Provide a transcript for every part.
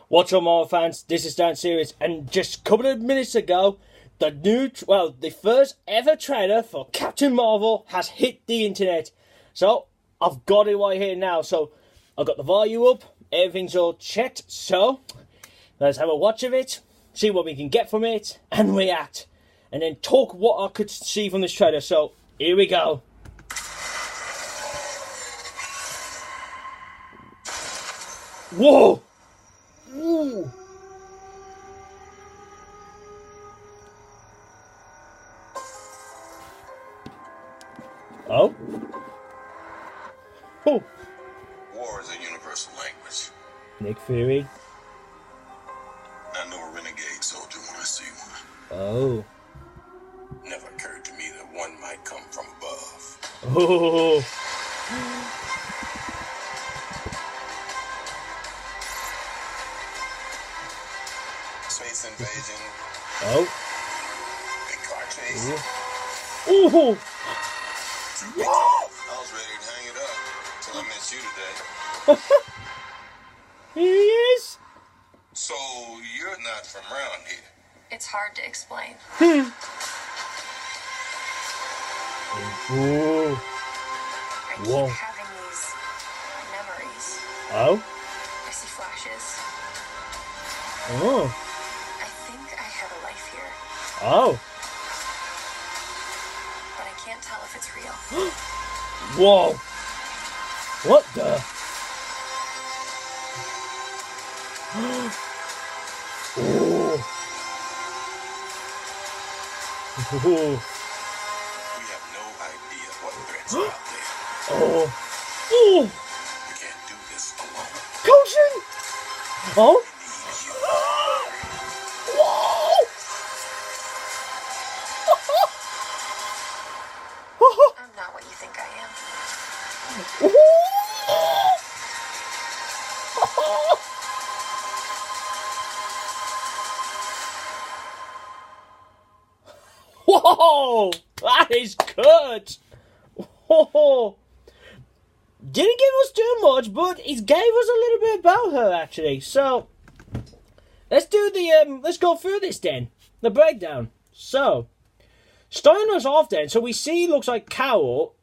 What's up, Marvel fans? This is Dan Series, and just a couple of minutes ago, the first ever trailer for Captain Marvel has hit the internet. So, I've got it right here now. So, I've got the volume up, everything's all checked. So, let's have a watch of it, see what we can get from it, and react. And then talk what I could see from this trailer. So, here we go. Whoa! Ooh. Oh? Oh. War is a universal language. Nick Fury. I know a renegade soldier when I see one. Oh. Never occurred to me that one might come from above. Oh. Space invasion. Oh. Big car chase. Ooh. I was ready to hang it up till I met you today. Here he is. So you're not from around here. It's hard to explain. Ooh. I keep Whoa. having these memories. Oh. I see flashes. Oh. I think I had a life here, Oh. but I can't tell if it's real. Whoa. What the? Ooh. Ooh. We have no idea what threats are out there. Oh. Ooh. We can't do this alone. Coulson. Oh. We need you. Whoa. I'm not what you think I am. Whoa, that is good. Whoa. Didn't give us too much, but he gave us a little bit about her actually. So let's do the let's go through this then, the breakdown. So starting us off then, so we see looks like Carol.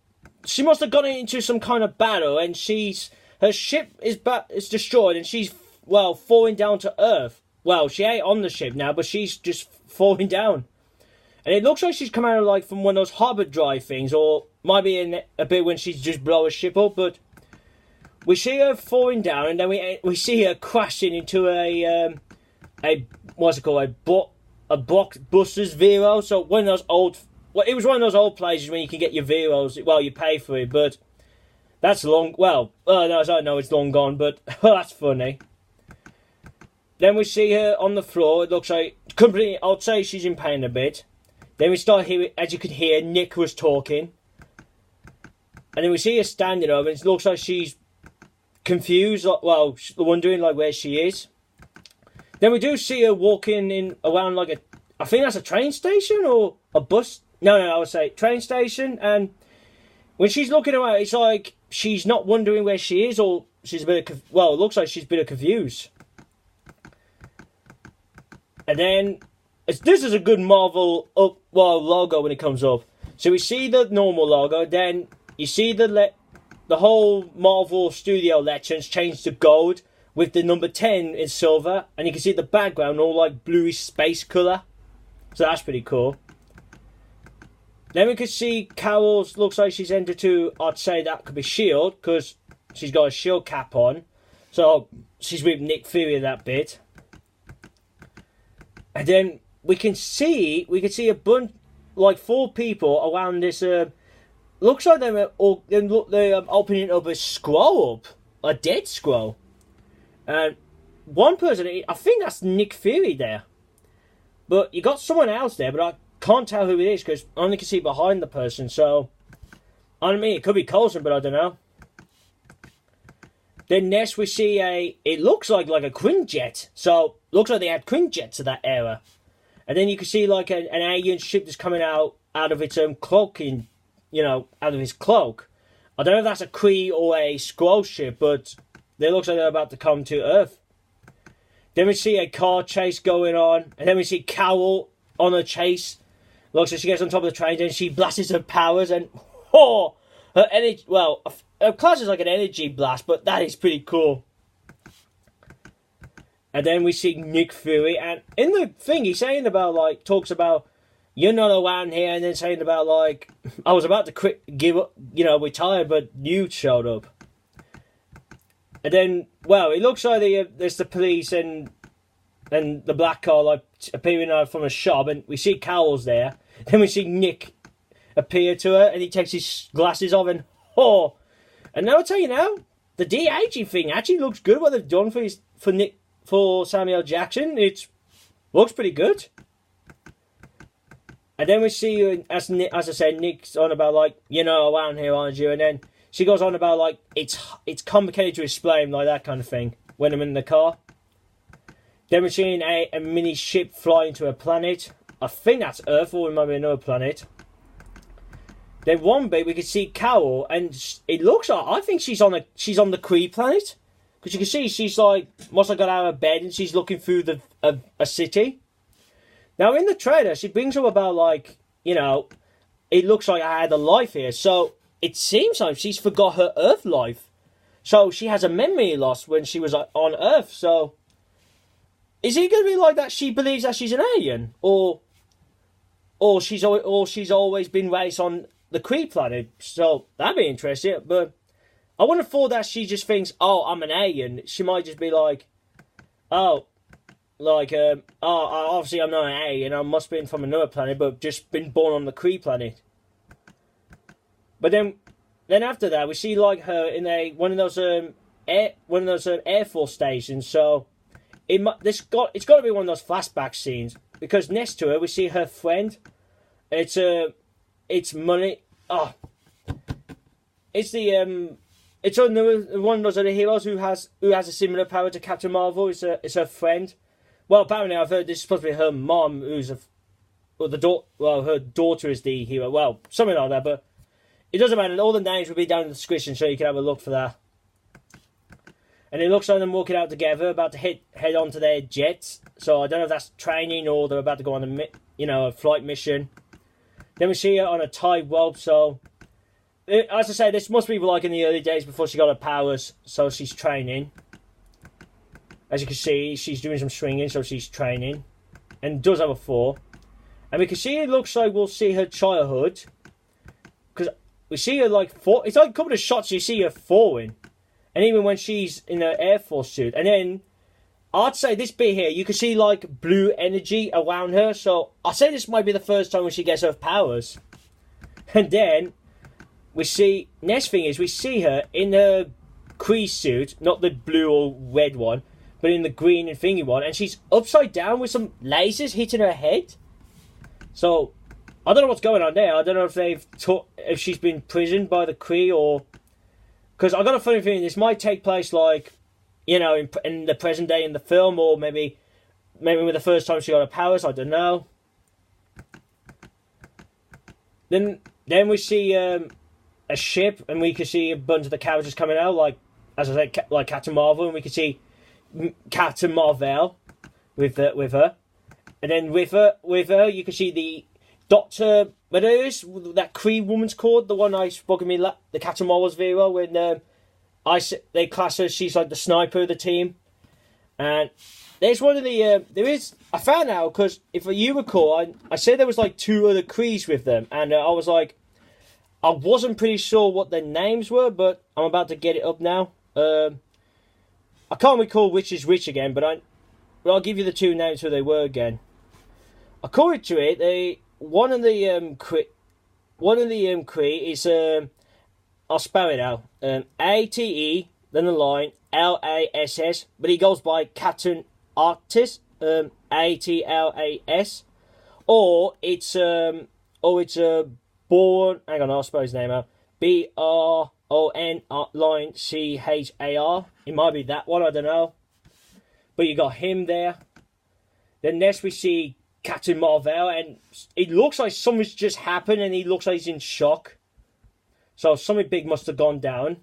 She must have gotten into some kind of battle, and her ship is destroyed, and she's falling down to Earth. Well, she ain't on the ship now, but she's just falling down. And it looks like she's come out of like from one of those harbor drive things, or might be in a bit when she's just blow a ship up. But we see her falling down, and then we see her crashing into a what's it called, a blockbuster's Vero. So one of those old, it was one of those old places when you can get your Veros. Well, you pay for it, but that's long. Well, no, I know it's long gone, but that's funny. Then we see her on the floor. It looks like company. I'd say she's in pain a bit. Then we start hearing, as you could hear, Nick was talking. And then we see her standing over, and it looks like she's confused, well, wondering like where she is. Then we do see her walking around like I think that's a train station or a bus. No, I would say train station. And when she's looking around, it's like she's not wondering where she is, or she's a bit it looks like she's a bit confused. And then this is a good Marvel logo when it comes up. So we see the normal logo, then you see the whole Marvel Studio legends change to gold with the number 10 in silver, and you can see the background all like bluish space colour. So that's pretty cool. Then we can see Carol's looks like she's entered to, I'd say that could be S.H.I.E.L.D. because she's got a S.H.I.E.L.D. cap on. So she's with Nick Fury that bit. And then we can see a bunch, like 4 people around this. Looks like they're opening up a Skrull up, a dead Skrull. And one person, I think that's Nick Fury there. But you got someone else there, but I can't tell who it is because I only can see behind the person. So I mean, it could be Coulson, but I don't know. Then next we see it looks like a Quinjet. So looks like they had Quinjets of that era. And then you can see like an alien ship that's coming out of its cloaking, out of his cloak. I don't know if that's a Kree or a Skrull ship, but they looks like they're about to come to Earth. Then we see a car chase going on, and then we see Cowl on a chase. Looks like she gets on top of the train, and she blasts her powers, and her energy. Well, her class is like an energy blast, but that is pretty cool. And then we see Nick Fury, and in the thing he's saying about like talks about you're not around here, and then saying about like I was about to quit, give up, retire, but you showed up. And then, well, it looks like there's the police and the black car like appearing out from a shop, and we see Cowles there. Then we see Nick appear to her, and he takes his glasses off, and and now I'll tell you now, the de-aging thing actually looks good. What they've done for Samuel Jackson, it looks pretty good. And then we see, as I said, Nick's on about like around here, aren't you? And then she goes on about like it's complicated to explain, like that kind of thing when I'm in the car. Then we're seeing a mini ship fly into a planet. I think that's Earth, or it might be another planet. Then one bit we can see Cowl, and it looks like I think she's on the Kree planet, because you can see she's like must have got out of bed and she's looking through a city. Now in the trailer she brings up about like it looks like I had a life here, so it seems like she's forgot her Earth life, so she has a memory loss when she was on Earth. So is it going to be like that? She believes that she's an alien, or she's always been raised on the Kree planet. So that'd be interesting. But I wouldn't have thought that she just thinks, "Oh, I'm an alien." She might just be like, obviously I'm not an alien. I must have been from another planet, but just been born on the Kree planet. But then after that, we see like her in one of those Air Force stations. So it's got to be one of those flashback scenes, because next to her we see her friend. It's money. It's one of those other heroes who has a similar power to Captain Marvel. It's her friend. Well, apparently I've heard this is supposed to be her mom, her daughter is the hero. Well, something like that, but it doesn't matter. All the names will be down in the description, so you can have a look for that. And it looks like them walking out together, about to head on to their jets. So I don't know if that's training or they're about to go on a flight mission. Then we see her on a tightrope. So, as I say, this must be like in the early days before she got her powers. So she's training. As you can see, she's doing some swinging, so she's training. And does have a fall. And we can see it looks like we'll see her childhood. Because we see her like fall. It's like a couple of shots you see her falling. And even when she's in her Air Force suit. And then, I'd say this bit here, you can see like blue energy around her. So, I'd say this might be the first time when she gets her powers. And then, we see, next thing is we see her in her Kree suit. Not the blue or red one, but in the green and thingy one. And she's upside down with some lasers hitting her head. So, I don't know what's going on there. I don't know if she's been imprisoned by the Kree or... Because I got a funny feeling this might take place like, in the present day in the film, or maybe with the first time she got her powers. I don't know. Then we see a ship, and we can see a bunch of the characters coming out, like as I said, like Captain Marvel, and we can see Captain Mar-Vell with her, and then with her you can see the Doctor. But there is that Kree woman's called, the one I spoke to me, the Captain Marvel's video, when they class her, she's like the sniper of the team. And there's one of the, I found out, because if you recall, I said there was like two other Krees with them, and I was like, I wasn't pretty sure what their names were, but I'm about to get it up now. I can't recall which is which again, but I'll give you the two names who they were again. According to it, one of the Kree is I'll spell it out. ATE, then the line LASS, but he goes by Captain Atlas, ATLAS, or it's Born. Hang on, I'll spell his name out. BRON line CHAR. It might be that one, I don't know. But you got him there. Then next we see Captain Mar-Vell, and it looks like something's just happened, and he looks like he's in shock. So something big must have gone down.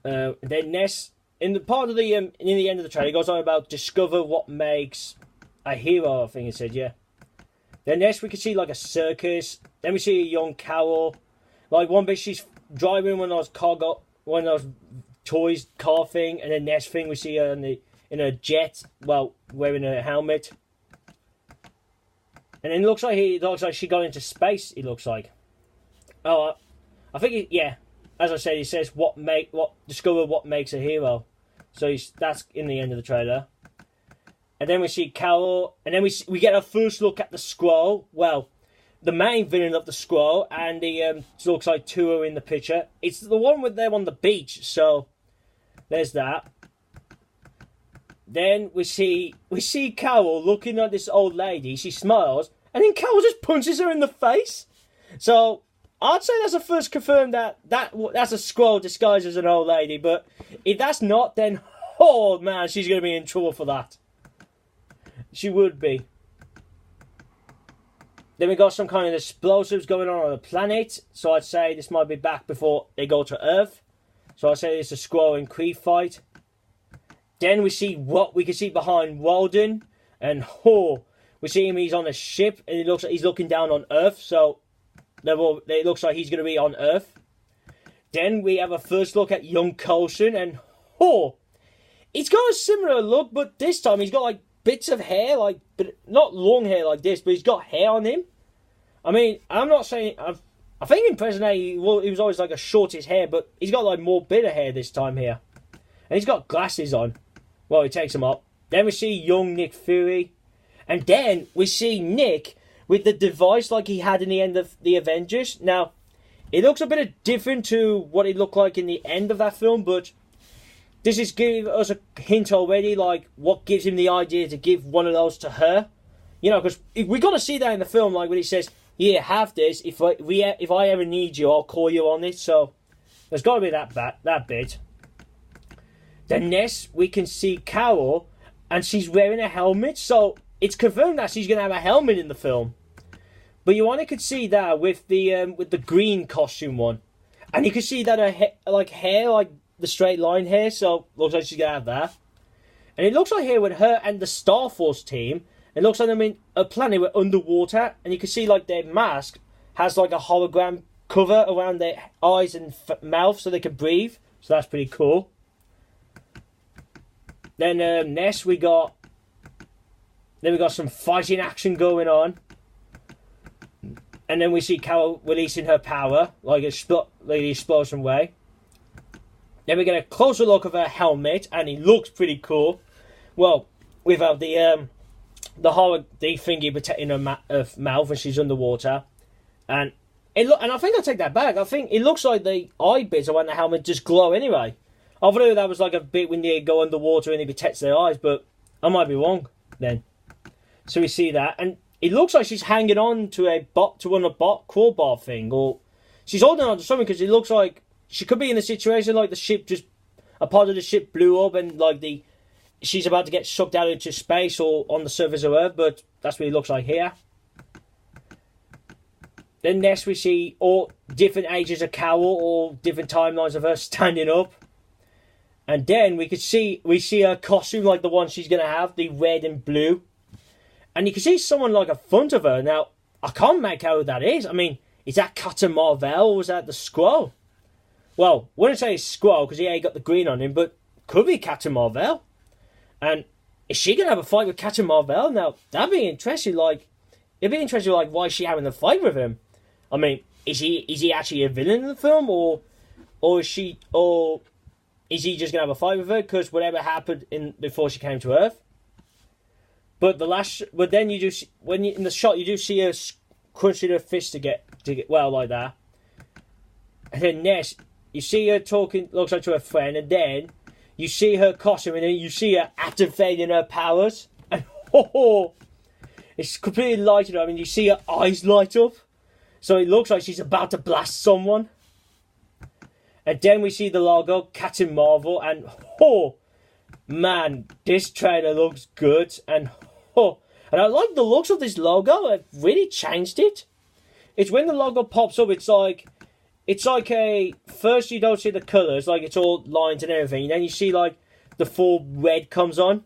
Then next in the part of the in the end of the trailer, it goes on about discover what makes a hero. I think it said, yeah. Then next we can see like a circus. Then we see a young Carol. Like one bit she's driving one of those toys car thing, and then next thing we see her in a jet, well, wearing a helmet. And then it looks like she got into space. It looks like. Oh, I think yeah. As I said, he says discover what makes a hero. So that's in the end of the trailer. And then we see Carol, and then we get our first look at the Skrull. Well, the main villain of the Skrull, and it looks like two are in the picture. It's the one with them on the beach. So there's that. Then we see Carol looking at this old lady. She smiles, and then Carol just punches her in the face. So I'd say that's the first confirmed that's a Skrull disguised as an old lady. But if that's not, then oh man, she's going to be in trouble for that. She would be. Then we got some kind of explosives going on the planet. So I'd say this might be back before they go to Earth. So I'd say it's a Skrull and Kree fight. Then we see what we can see behind Walden. And we see him, he's on a ship. And it looks like he's looking down on Earth. So it looks like he's going to be on Earth. Then we have a first look at young Coulson. And he's got a similar look. But this time he's got like bits of hair, like, but not long hair like this, but he's got hair on him. I mean, I'm not saying, I think in present day, he was always like a shortish hair, but he's got like more bit of hair this time here. And he's got glasses on. Well, he takes them up. Then we see young Nick Fury. And then we see Nick with the device like he had in the end of the Avengers. Now, it looks a bit different to what it looked like in the end of that film, but this is giving us a hint already, like, what gives him the idea to give one of those to her. You know, because we're going to see that in the film, like, when he says, yeah, have this. If I ever need you, I'll call you on it. So, there's got to be that bit. Then next, we can see Carol, and she's wearing a helmet. So, it's confirmed that she's going to have a helmet in the film. But you only could see that with the green costume one. And you can see that her hair, like, the straight line here, so looks like she's gonna have that. And it looks like here with her and the Starforce team, it looks like they're in a planet with underwater, and you can see like their mask has like a hologram cover around their eyes and mouth so they can breathe. So that's pretty cool. Then next we got some fighting action going on, and then we see Carol releasing her power like the explosion way. Then we get a closer look of her helmet, and it looks pretty cool. Well, without the thingy protecting her mouth when she's underwater, and I think I take that back. I think it looks like the eye bits around the helmet just glow anyway. I thought that was like a bit when they go underwater and it protects their eyes, but I might be wrong then. So we see that, and it looks like she's hanging on to one of the crowbar thing, or she's holding on to something because it looks like she could be in a situation like the ship a part of the ship blew up and like she's about to get sucked out into space or on the surface of Earth, but that's what it looks like here. Then next we see all different ages of Carol, or different timelines of her standing up. And then we see her costume like the one she's going to have, the red and blue. And you can see someone like in front of her. Now, I can't make out who that is. I mean, is that Captain Mar-Vell or was that the Skrull? Well, I wouldn't say it's Skrull because he got the green on him, but could be Captain Mar-Vell. And is she going to have a fight with Captain Mar-Vell? Now, that'd be interesting. Like, it'd be interesting, like, why is she having a fight with him? I mean, is he actually a villain in the film, or is he just going to have a fight with her because whatever happened before she came to Earth? But then you do in the shot you do see her crunching her fist to get well like that. And then next you see her talking, looks like to her friend, and then you see her costume, and then you see her activating her powers, and it's completely lighted up. I mean, you see her eyes light up, so it looks like she's about to blast someone. And then we see the logo, Captain Marvel, and man, this trailer looks good, and I like the looks of this logo. It really changed it. It's when the logo pops up, it's like first you don't see the colours, like it's all lines and everything, and then you see like the full red comes on,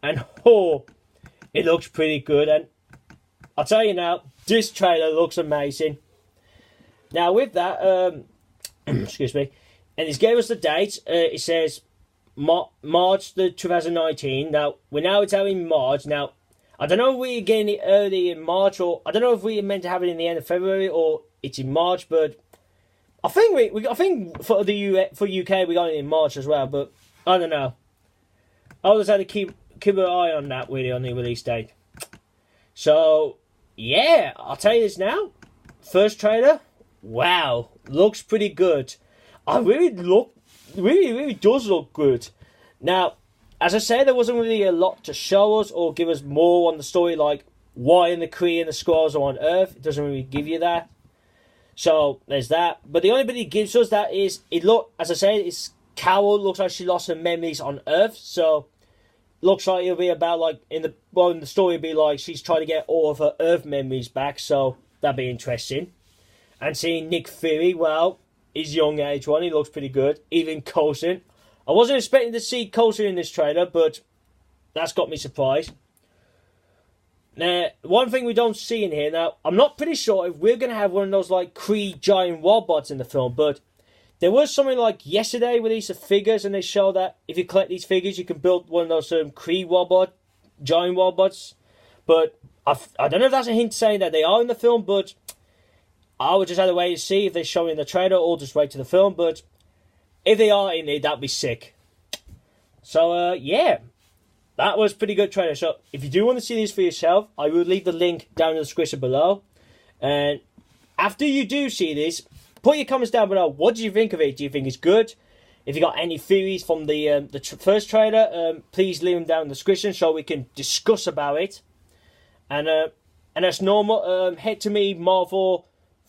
and oh, it looks pretty good. And I'll tell you now, this trailer looks amazing. Now with that, excuse me, and he's gave us the date. It says March the 2019. Now we're now in March. Now I don't know if we're getting it early in March, or I don't know if we're meant to have it in the end of February or it's in March. But I think I think for UK we got it in March as well. But I don't know. I'll just have to keep an eye on that really on the release date. So yeah, I'll tell you this now. First trailer, wow, looks pretty good. Really does look good. Now, as I said, there wasn't really a lot to show us or give us more on the story, like why the Kree and the Skrulls are on Earth. It doesn't really give you that. So there's that. But the only bit it gives us that is as I said, it's Carol looks like she lost her memories on Earth. So looks like it'll be about like in the story it'll be like she's trying to get all of her Earth memories back. So that'd be interesting. And seeing Nick Fury, well, his young age one, he looks pretty good. Even Coulson. I wasn't expecting to see Coulson in this trailer, but that's got me surprised. Now, one thing we don't see in here, now, I'm not pretty sure if we're going to have one of those, like, Kree giant robots in the film, but there was something like yesterday with these figures, and they show that if you collect these figures, you can build one of those Kree giant robots. But I don't know if that's a hint saying that they are in the film, but I would just have to wait to see if they show it in the trailer or just wait to the film, but if they are in it, that'd be sick. So, yeah, that was pretty good trailer. So, if you do want to see this for yourself, I will leave the link down in the description below. And after you do see this, put your comments down below. What do you think of it? Do you think it's good? If you got any theories from the first trailer, please leave them down in the description so we can discuss about it. And as normal, head to me, Mar-Vell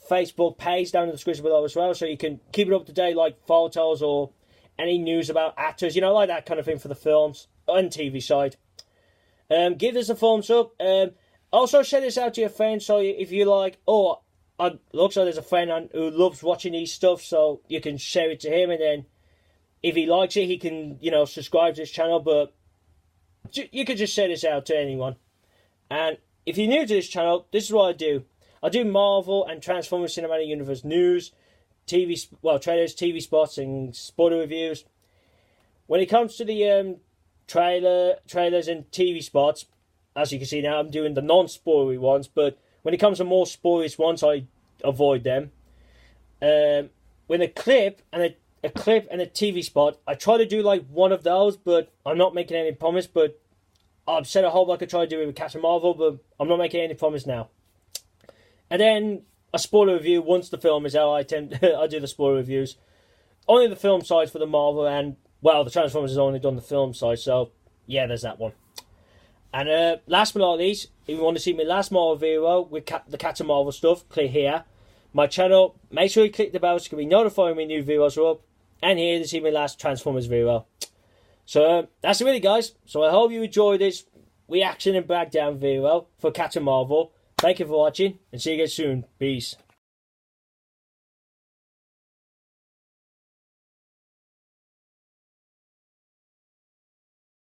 Facebook page down in the description below as well, so you can keep it up to date, like photos or any news about actors, you know, like that kind of thing for the films and TV side. Give this a thumbs up. Also share this out to your friends, so if you like, looks like there's a friend who loves watching these stuff, so you can share it to him, and then if he likes it, he can, you know, subscribe to this channel. But you could just share this out to anyone. And if you're new to this channel, this is what I do. I do Marvel and Transformers Cinematic Universe news, trailers, TV spots, and spoiler reviews. When it comes to the trailers and TV spots, as you can see now, I'm doing the non-spoilery ones. But when it comes to more spoilers ones, I avoid them. When a clip and a TV spot, I try to do like one of those, but I'm not making any promise. But I've said I hope I could try to do it with Captain Marvel, but I'm not making any promise now. And then a spoiler review once the film is out. I do the spoiler reviews. Only the film side for the Marvel, and well, the Transformers has only done the film side, so yeah, there's that one. And last but not least, if you want to see my last Marvel video with the Captain Marvel stuff, click here. My channel, make sure you click the bell so you can be notified when new videos are up. And here to see my last Transformers video. So that's it really, guys. So I hope you enjoyed this reaction and breakdown video for Captain Marvel. Thank you for watching, and see you again soon. Peace.